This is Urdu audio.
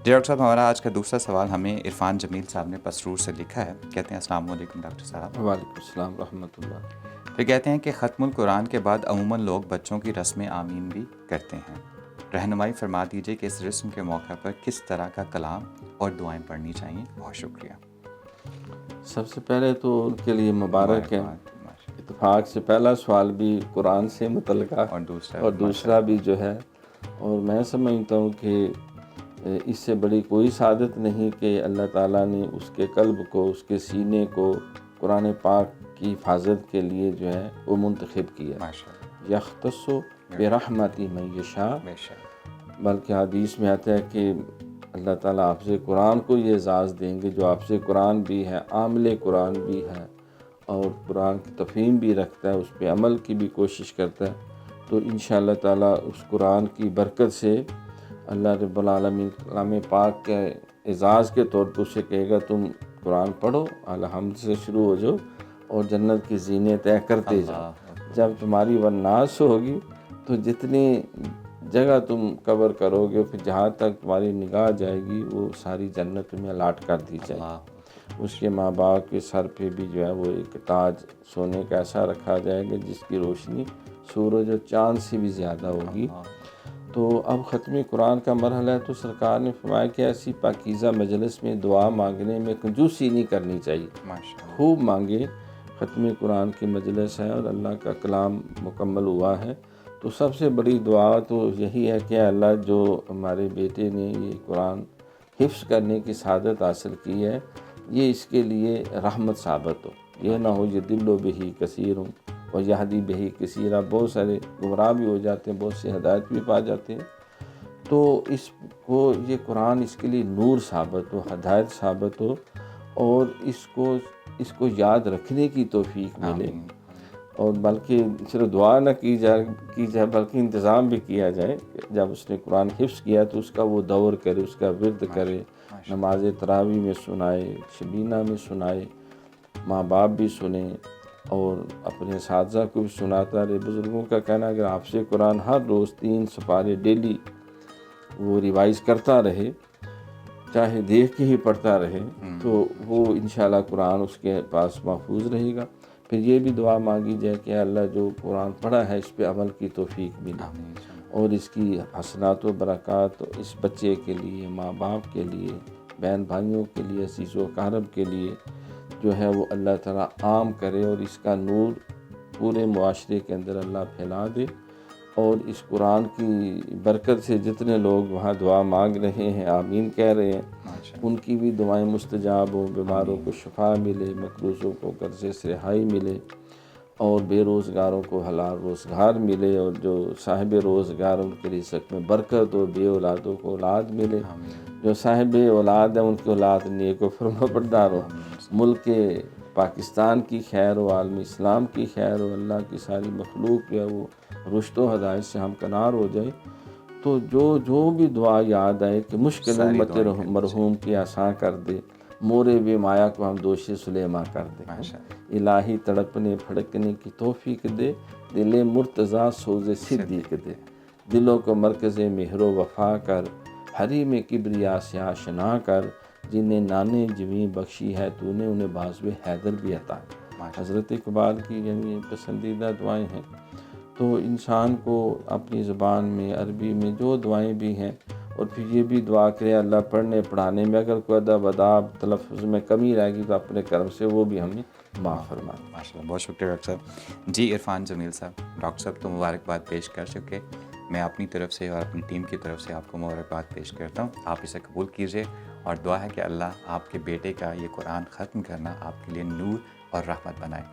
جی ڈاکٹر صاحب، ہمارا آج کا دوسرا سوال ہمیں عرفان جمیل صاحب نے پسرور سے لکھا ہے. کہتے ہیں السلام علیکم ڈاکٹر صاحب. وعلیکم السلام رحمۃ اللہ. پھر کہتے ہیں کہ ختم القرآن کے بعد عموماً لوگ بچوں کی رسم آمین بھی کرتے ہیں. رہنمائی فرما دیجیے کہ اس رسم کے موقع پر کس طرح کا کلام اور دعائیں پڑھنی چاہیے. بہت شکریہ. سب سے پہلے تو ان کے لیے مبارک ہے. اتفاق سے پہلا سوال بھی قرآن سے متعلق اور دوسرا بھی جو ہے، اور میں سمجھتا ہوں کہ اس سے بڑی کوئی سعادت نہیں کہ اللہ تعالیٰ نے اس کے قلب کو، اس کے سینے کو قرآن پاک کی حفاظت کے لیے جو ہے وہ منتخب کیا. یختص برحمتہ من یشاء، بلکہ حدیث میں آتا ہے کہ اللہ تعالیٰ حافظ قرآن کو یہ اعزاز دیں گے جو حافظ قرآن بھی ہے، عامل قرآن بھی ہے، اور قرآن کی تفہیم بھی رکھتا ہے، اس پہ عمل کی بھی کوشش کرتا ہے. تو انشاءاللہ تعالیٰ اس قرآن کی برکت سے اللہ رب العالمین کلام پاک کے اعزاز کے طور پر اسے کہے گا تم قرآن پڑھو، الحمد سے شروع ہو جاؤ اور جنت کی زینیں طے کرتے جاؤ. جب تمہاری وناس ہوگی تو جتنی جگہ تم کور کرو گے، پھر جہاں تک تمہاری نگاہ جائے گی وہ ساری جنت تمہیں الاٹ کر دی جائے گی. اس کے ماں باپ کے سر پہ بھی جو ہے وہ ایک تاج سونے کا ایسا رکھا جائے گا جس کی روشنی سورج اور چاند سے بھی زیادہ ہوگی. تو اب ختم قرآن کا مرحلہ ہے، تو سرکار نے فرمایا کہ ایسی پاکیزہ مجلس میں دعا مانگنے میں کنجوسی نہیں کرنی چاہیے، خوب مانگے. ختم قرآن کی مجلس ہے اور اللہ کا کلام مکمل ہوا ہے، تو سب سے بڑی دعا تو یہی ہے کہ اللہ جو ہمارے بیٹے نے یہ قرآن حفظ کرنے کی سعادت حاصل کی ہے، یہ اس کے لیے رحمت ثابت ہو. یہ نہ ہو یہ دل و بہی کثیر ہوں اور یہدی بہی کثیرہ، بہت سارے گمراہ بھی ہو جاتے ہیں، بہت سے ہدایت بھی پا جاتے ہیں. تو اس کو یہ قرآن اس کے لیے نور ثابت ہو، ہدایت ثابت ہو، اور اس کو یاد رکھنے کی توفیق ملے. اور بلکہ صرف دعا نہ کی جائے بلکہ انتظام بھی کیا جائے. جب اس نے قرآن حفظ کیا تو اس کا وہ دور کرے، اس کا ورد کرے، نماز تراویح میں سنائے، شبینہ میں سنائے، ماں باپ بھی سنیں اور اپنے اساتذہ کو بھی سناتا رہے. بزرگوں کا کہنا ہے اگر حافظ قرآن ہر روز 3 سپارے ڈیلی وہ ریوائز کرتا رہے، چاہے دیکھ کے ہی پڑھتا رہے، تو وہ انشاءاللہ قرآن اس کے پاس محفوظ رہے گا. پھر یہ بھی دعا مانگی جائے کہ اللہ جو قرآن پڑھا ہے اس پہ عمل کی توفیق ملے، اور اس کی حسنات و برکات اس بچے کے لیے، ماں باپ کے لیے، بہن بھائیوں کے لیے، عزیز و اقارب کے لیے جو ہے وہ اللہ تعالیٰ عام کرے، اور اس کا نور پورے معاشرے کے اندر اللہ پھیلا دے. اور اس قرآن کی برکت سے جتنے لوگ وہاں دعا مانگ رہے ہیں، آمین کہہ رہے ہیں، ان کی بھی دعائیں مستجاب ہوں، بیماروں کو شفا ملے، مقروضوں کو قرضے سے رہائی ملے، اور بے روزگاروں کو حلال روزگار ملے، اور جو صاحب روزگار ان کے رزق میں برکت ہو، بے اولادوں کو اولاد ملے، جو صاحب اولاد ہیں ان کی اولاد نیک و فرما بردار ہو، ملک پاکستان کی خیر ہو، عالم اسلام کی خیر ہو، اللہ کی ساری مخلوق جو ہے وہ رشد و ہدایت سے ہمکنار ہو جائے. تو جو بھی دعا یاد آئے کہ مشکل امت مرحوم کی آساں کر دے، مورے بے مایا کو ہم دوش سلیماں کر دے، الہی تڑپنے پھڑکنے کی توفیق دے، دل مرتضیٰ سوز صدیق دے، دلوں کو مرکز مہر و وفا کر، حریم کبریا سے آشنا کر، جنہیں نانے جویں بخشی ہے تو نے انہیں بازو حیدر بھی عطا. حضرت اقبال کی یعنی پسندیدہ دعائیں ہیں. تو انسان کو اپنی زبان میں، عربی میں جو دعائیں بھی ہیں، اور پھر یہ بھی دعا کرے اللہ پڑھنے پڑھانے میں اگر کوئی ادب اداب تلفظ میں کمی رہے گی تو اپنے کرم سے وہ بھی ہمیں معاف فرمائے. ماشاء اللہ، بہت شکریہ ڈاکٹر صاحب. جی عرفان جمیل صاحب، ڈاکٹر صاحب تو مبارکباد پیش کر چکے، میں اپنی طرف سے اور اپنی ٹیم کی طرف سے آپ کو مبارکباد پیش کرتا ہوں. آپ اسے قبول کیجیے، اور دعا ہے کہ اللہ آپ کے بیٹے کا یہ قرآن ختم کرنا آپ کے لیے نور اور رحمت بنائے.